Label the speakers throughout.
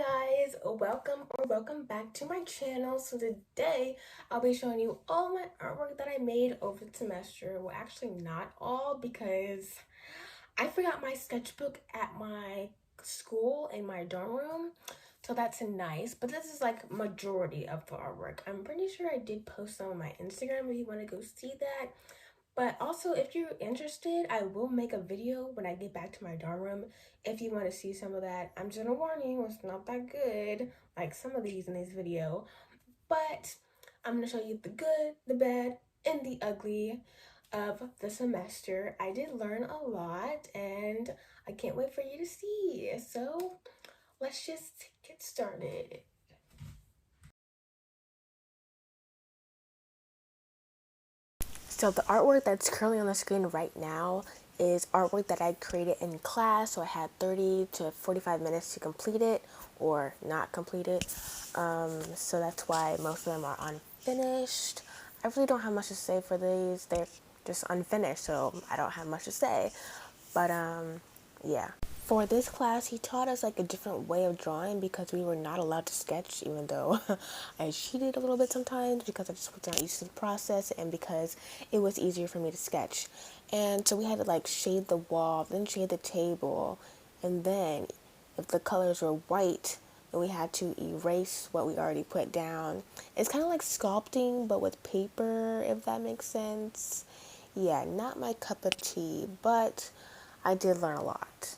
Speaker 1: guys, welcome back to my channel. So today I'll be showing you all my artwork that I made over the semester. Well, actually not all, because I forgot my sketchbook at my school in my dorm room. So that's nice, but this is like majority of the artwork. I'm pretty sure I did post some on my Instagram if you want to go see that. But also, if you're interested, I will make a video when I get back to my dorm room if you want to see some of that. I'm just gonna warn you, it's not that good, like some of these in this video. But I'm gonna show you the good, the bad, and the ugly of the semester. I did learn a lot, and I can't wait for you to see. So, let's just get started. So the artwork that's currently on the screen right now is artwork that I created in class. So I had 30 to 45 minutes to complete it or not complete it. So that's why most of them are unfinished. I really don't have much to say for these. They're just unfinished, so I don't have much to say. But yeah. For this class, he taught us like a different way of drawing because we were not allowed to sketch, even though I cheated a little bit sometimes because I just was not used to the process and because it was easier for me to sketch. And so we had to like shade the wall, then shade the table, and then if the colors were white, then we had to erase what we already put down. It's kind of like sculpting, but with paper, if that makes sense. Yeah, not my cup of tea, but I did learn a lot.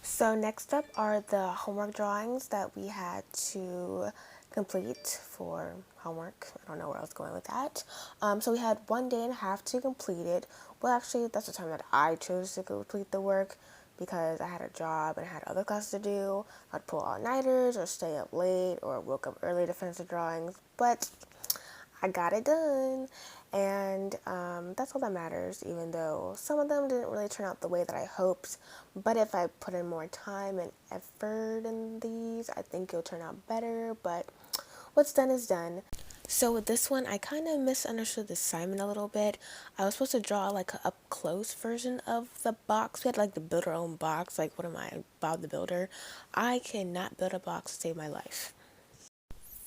Speaker 1: So next up are the homework drawings that we had to complete for homework. I don't know where I was going with that. So we had 1.5 days to complete it. Well, actually, that's the time that I chose to complete the work because I had a job and I had other classes to do. I'd pull all-nighters or stay up late or woke up early to finish the drawings. But I got it done, and that's all that matters, even though some of them didn't really turn out the way that I hoped. But if I put in more time and effort in these, I think it'll turn out better. But what's done is done. So with this one, I kind of misunderstood the assignment a little bit. I was supposed to draw like a up close version of the box. We had like to build our own box. Like, what am I, Bob the Builder? I cannot build a box to save my life.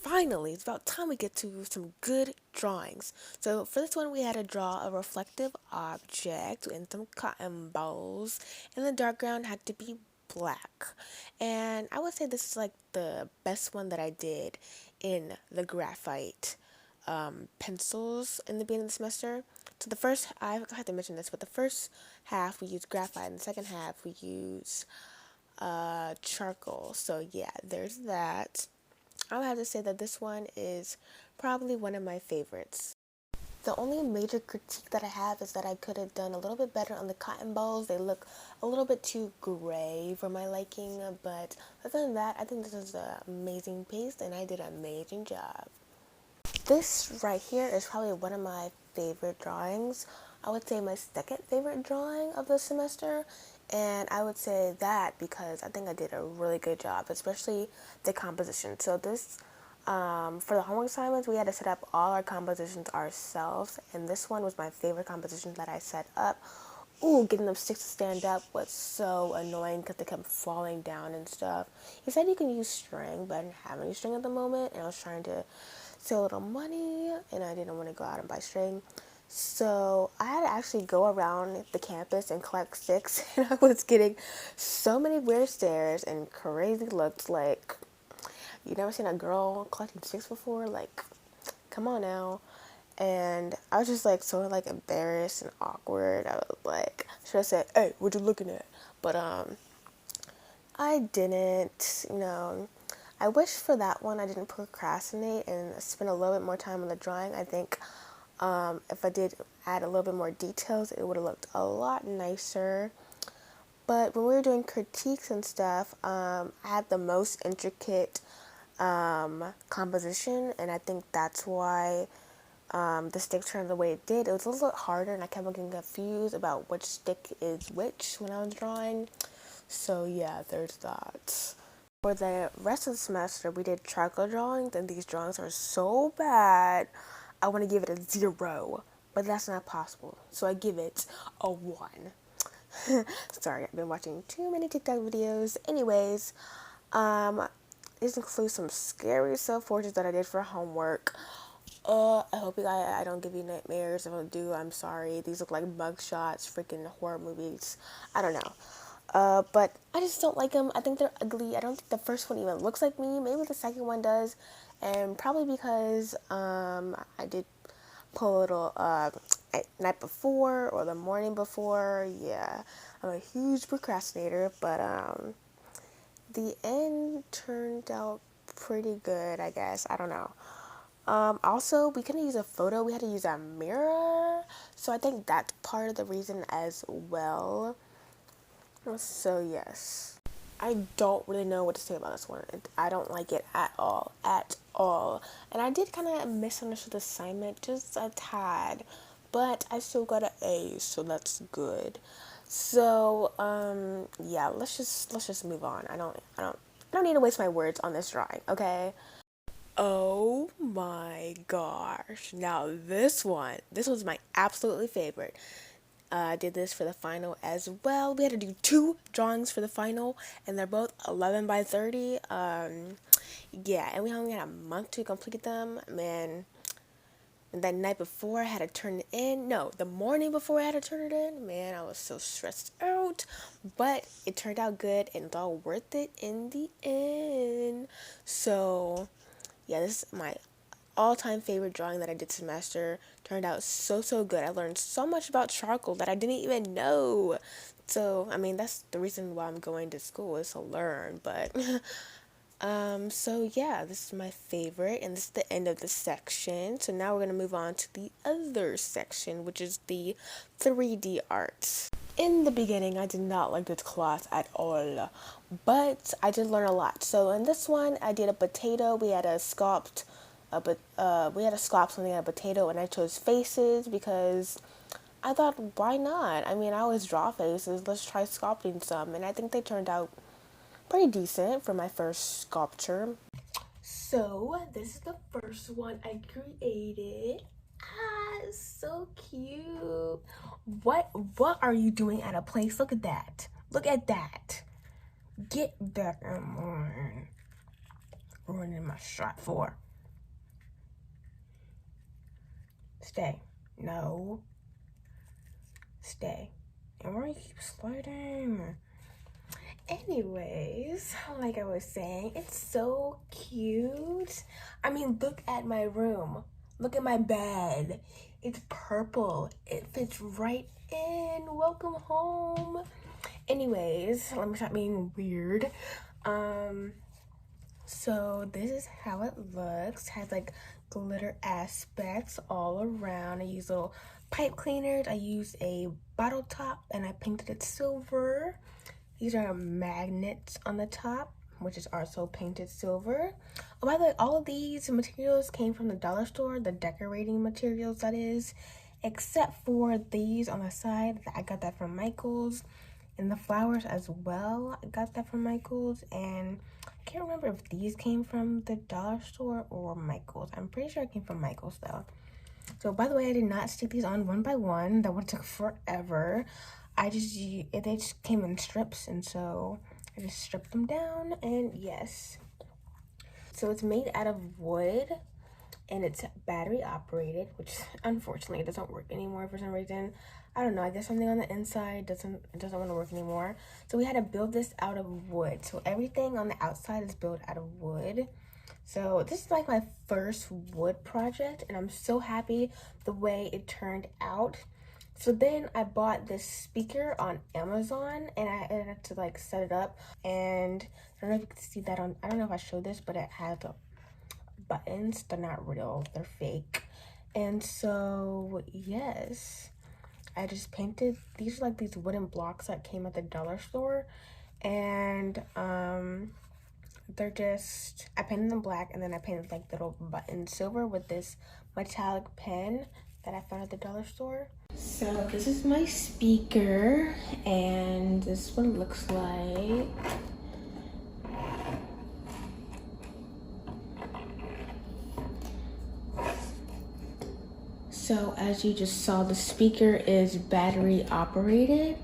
Speaker 1: Finally, it's about time we get to some good drawings. So for this one, we had to draw a reflective object and some cotton balls, and the background had to be black. And I would say this is like the best one that I did in the graphite pencils in the beginning of the semester. So the first, I have to mention this, but the first half we used graphite, and the second half we used charcoal. So yeah, there's that. I would have to say that this one is probably one of my favorites. The only major critique that I have is that I could have done a little bit better on the cotton balls. They look a little bit too gray for my liking, but other than that, I think this is an amazing piece and I did an amazing job. This right here is probably one of my favorite drawings. I would say my second favorite drawing of the semester, and I would say that because I think I did a really good job, especially the composition. So this, for the homework assignments, we had to set up all our compositions ourselves, and this one was my favorite composition that I set up. Ooh, getting them sticks to stand up was so annoying because they kept falling down and stuff. He said you can use string, but I didn't have any string at the moment, and I was trying to save a little money, and I didn't want to go out and buy string. So I had to actually go around the campus and collect sticks, and I was getting so many weird stares and crazy looks. Like, you never seen a girl collecting sticks before? Like, come on now. And I was just like so like embarrassed and awkward. I was like, should have said, "Hey, what you looking at?" But I didn't. I wish for that one I didn't procrastinate and spend a little bit more time on the drawing. I think if I did add a little bit more details, it would have looked a lot nicer. But when we were doing critiques and stuff, I had the most intricate composition, and I think that's why the stick turned the way it did. It was a little bit harder, and I kept getting confused about which stick is which when I was drawing. So yeah, there's that. For the rest of the semester, we did charcoal drawings, and these drawings are so bad. I want to give it a 0, but that's not possible. So I give it a 1. Sorry, I've been watching too many TikTok videos. Anyways, These include some scary self-portraits that I did for homework. I hope I don't give you nightmares. If I do, I'm sorry. These look like mug shots, freaking horror movies. I don't know. But I just don't like them. I think they're ugly. I don't think the first one even looks like me. Maybe the second one does. And probably because I did pull a little at night before or the morning before. Yeah, I'm a huge procrastinator, but the end turned out pretty good, I guess. I don't know. Also, we couldn't use a photo, we had to use a mirror. So I think that's part of the reason as well. So, yes. I don't really know what to say about this one. I don't like it at all. At all. And I did kind of misunderstand the assignment just a tad. But I still got an A, so that's good. So, yeah, let's just move on. I don't need to waste my words on this drawing, okay? Oh my gosh. Now this was my absolutely favorite. I did this for the final as well. We had to do 2 drawings for the final, and they're both 11 by 30. Yeah, and we only had a month to complete them. Man, and that night before I had to turn it in. No, the morning before I had to turn it in. Man, I was so stressed out. But it turned out good, and it's all worth it in the end. So, yeah, this is my all-time favorite drawing that I did semester. Turned out so good. I learned so much about charcoal that I didn't even know. So, I mean, that's the reason why I'm going to school, is to learn. But so yeah, this is my favorite, and this is the end of the section. So now we're going to move on to the other section, which is the 3D arts. In the beginning, I did not like this class at all, but I did learn a lot. So in this one, I did a potato. We had to sculpt something out of potato, and I chose faces because I thought, why not? I mean, I always draw faces. Let's try sculpting some, and I think they turned out pretty decent for my first sculpture. So this is the first one I created. Ah, so cute. What are you doing at a place? Look at that. Look at that. Get back in line. Ruining my shot for. Stay. No. Stay. And why you keep sliding? Anyways, like I was saying, it's so cute. I mean, look at my room. Look at my bed. It's purple. It fits right in. Welcome home. Anyways, let me stop being weird. So this is how it looks. Has like glitter aspects all around. I use little pipe cleaners. I use a bottle top and I painted it silver. These are magnets on the top, which is also painted silver. Oh, by the way, all of these materials came from the dollar store, the decorating materials, that is, except for these on the side. I got that from Michael's. And the flowers as well, I got that from Michael's. And I can't remember if these came from the dollar store or Michael's. I'm pretty sure it came from Michael's though. So by the way, I did not stick these on one by one. That would have took forever. They just came in strips, and so I just stripped them down, and yes. So it's made out of wood, and it's battery operated, which unfortunately it doesn't work anymore for some reason. I don't know, I guess something on the inside doesn't want to work anymore. So we had to build this out of wood. So everything on the outside is built out of wood. So this is like my first wood project, and I'm so happy the way it turned out. So then I bought this speaker on Amazon, and I had to like set it up. And I don't know if you can see that on, I don't know if I showed this, but it has the buttons. They're not real, they're fake. And so yes, I just painted, these are like these wooden blocks that came at the dollar store. And they're just, I painted them black, and then I painted like little buttons silver with this metallic pen that I found at the dollar store. So this is my speaker, and this is what it looks like. So as you just saw, the speaker is battery operated.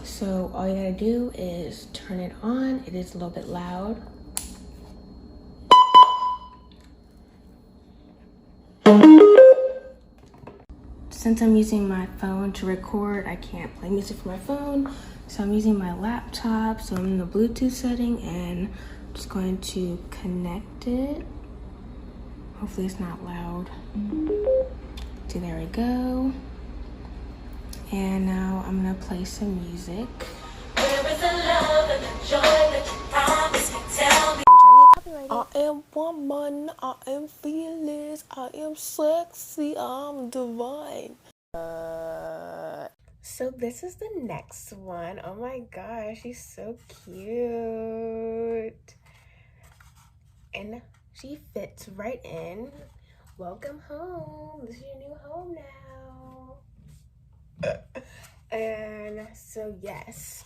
Speaker 1: So all you gotta do is turn it on. It is a little bit loud. Since I'm using my phone to record, I can't play music from my phone. So I'm using my laptop. So I'm in the Bluetooth setting and I'm just going to connect it. Hopefully it's not loud. So there we go. And now I'm gonna play some music. Where is the love and the joy that you promised me? Tell me. I am woman, I am fearless, I am sexy, I'm divine. So this is the next one. Oh my gosh, she's so cute. And she fits right in. Welcome home. This is your new home now. And so yes,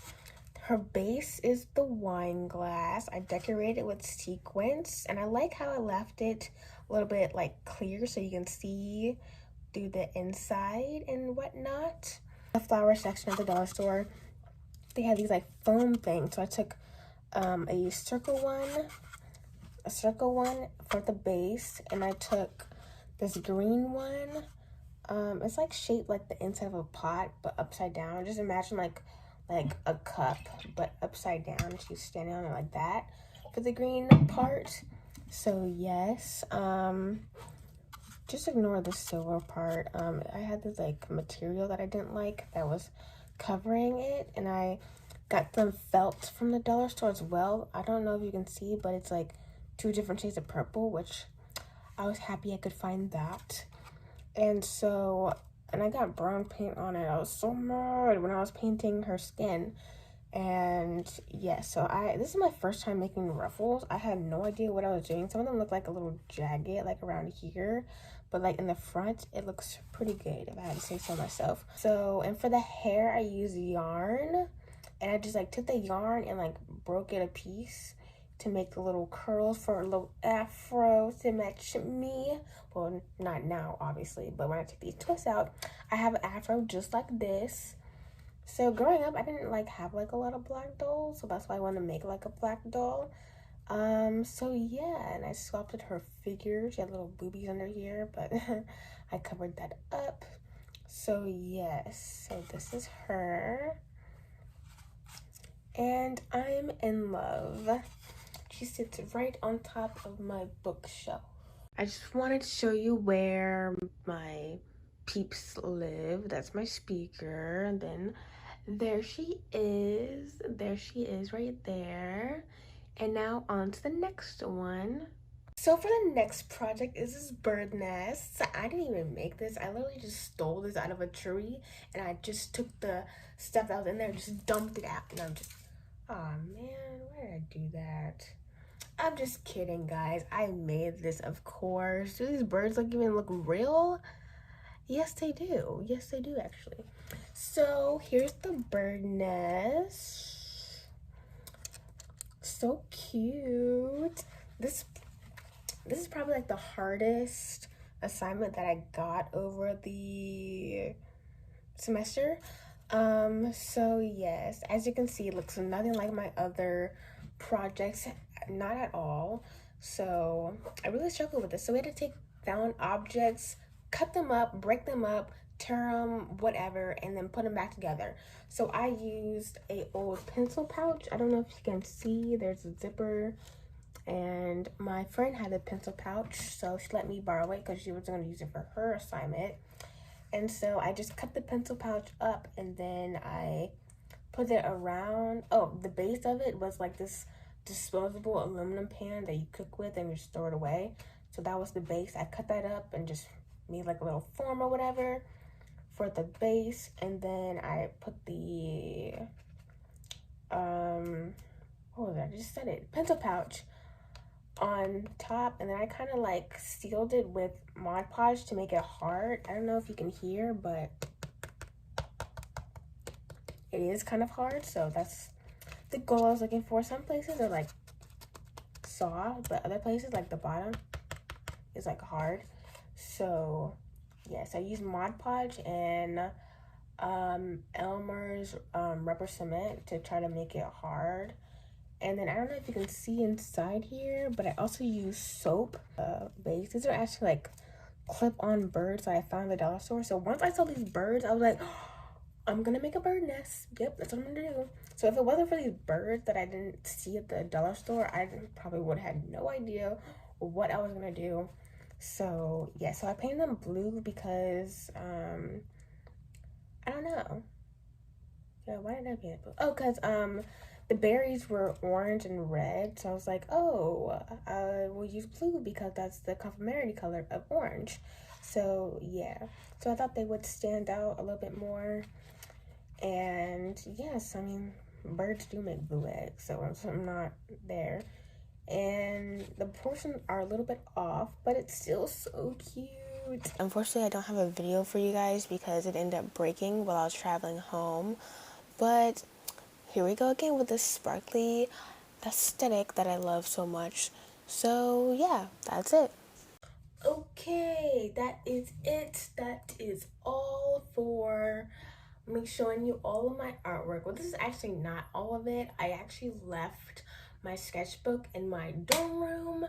Speaker 1: her base is the wine glass. I decorated with sequins, and I like how I left it a little bit like clear so you can see through the inside and whatnot. The flower section of the dollar store, they have these like foam things. So I took a circle one for the base, and I took this green one. It's like shaped like the inside of a pot, but upside down. Just imagine like a cup, but upside down. She's standing on it like that for the green part. So yes, just ignore the silver part. I had this like material that I didn't like that was covering it, and I got some felt from the dollar store as well. I don't know if you can see, but it's like 2 different shades of purple, which I was happy I could find that. And so, and I got brown paint on it. I was so mad when I was painting her skin. And yeah, so this is my first time making ruffles. I had no idea what I was doing. Some of them look like a little jagged, like around here, but like in the front, it looks pretty good, if I had to say so myself. So, and for the hair, I used yarn, and I just like took the yarn and like broke it a piece to make the little curls for a little afro to match me. Well, not now, obviously, but when I take these twists out, I have an afro just like this. So growing up, I didn't like have like a lot of black dolls, so that's why I wanted to make like a black doll. So yeah, and I sculpted her figure. She had little boobies under here, but I covered that up. So yes, so this is her. And I'm in love. She sits right on top of my bookshelf. I just wanted to show you where my peeps live. That's my speaker. And then there she is. There she is right there. And now on to the next one. So for the next project is this bird nest. So I didn't even make this. I literally just stole this out of a tree, and I just took the stuff that was in there and just dumped it out. And I'm just, oh man, why did I do that? I'm just kidding, guys. I made this, of course. Do these birds even look real? Yes, they do. Yes, they do, actually. So here's the bird nest. So cute. This is probably like the hardest assignment that I got over the semester. So yes, as you can see, it looks nothing like my other projects, not at all. So I really struggled with this. So we had to take found objects, cut them up, break them up, tear them, whatever, and then put them back together. So I used a old pencil pouch. I don't know if you can see, there's a zipper, and my friend had a pencil pouch, so she let me borrow it because she was going to use it for her assignment. And so I just cut the pencil pouch up, and then I put it around. Oh, the base of it was like this disposable aluminum pan that you cook with and you store it away. So that was the base. I cut that up and just made like a little form or whatever for the base. And then I put the what was it? I just said it, pencil pouch on top, and then I kind of like sealed it with Mod Podge to make it hard. I don't know if you can hear, but it is kind of hard, so that's the goal I was looking for. Some places are like soft, but other places, like the bottom, is like hard. So yes, I used Mod Podge and Elmer's rubber cement to try to make it hard. And then I don't know if you can see inside here, but I also use soap base. These are actually like clip-on birds that I found at the dollar store. So once I saw these birds, I was like, I'm gonna make a bird nest. Yep, that's what I'm gonna do. So if it wasn't for these birds that I didn't see at the dollar store, I probably would have had no idea what I was gonna do. So yeah, so I painted them blue because I don't know. Yeah, why did I paint it blue? Oh, because the berries were orange and red, so I was like, oh, I will use blue because that's the complementary color of orange. So yeah, so I thought they would stand out a little bit more. And yes, I mean, birds do make blue eggs, so I'm not there. And the portions are a little bit off, but it's still so cute. Unfortunately, I don't have a video for you guys because it ended up breaking while I was traveling home. But here we go again with this sparkly aesthetic that I love so much. So yeah, that's it. Okay, that is it. That is all for me showing you all of my artwork. Well, this is actually not all of it. I actually left my sketchbook in my dorm room,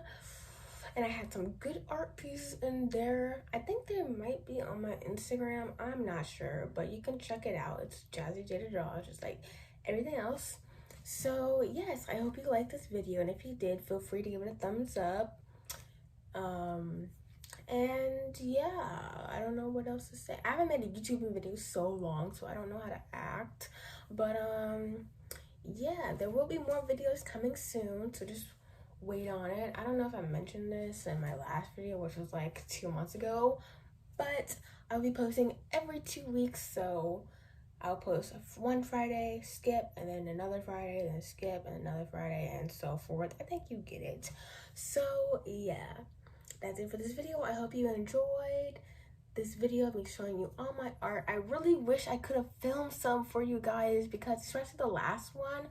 Speaker 1: and I had some good art pieces in there. I think they might be on my Instagram. I'm not sure, but you can check it out. It's Jazzy Jada Draw, just like everything else. So yes, I hope you liked this video, and if you did, feel free to give it a thumbs up. And yeah, I don't know what else to say. I haven't made a YouTube video so long, so I don't know how to act. But yeah, there will be more videos coming soon, so just wait on it. I don't know if I mentioned this in my last video, which was like 2 months ago, but I'll be posting every 2 weeks. So I'll post one Friday, skip, and then another Friday, then skip, and another Friday, and so forth. I think you get it. So yeah, that's it for this video. I hope you enjoyed this video of me showing you all my art. I really wish I could have filmed some for you guys, because especially the last one,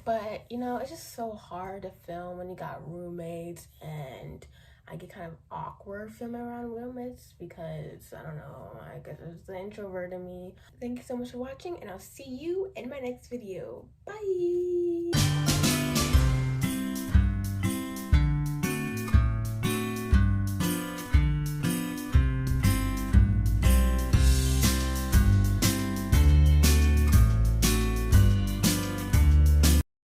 Speaker 1: but you know, it's just so hard to film when you got roommates, and I get kind of awkward filming around roommates because I don't know, I guess it's the introvert in me. Thank you so much for watching, and I'll see you in my next video. Bye.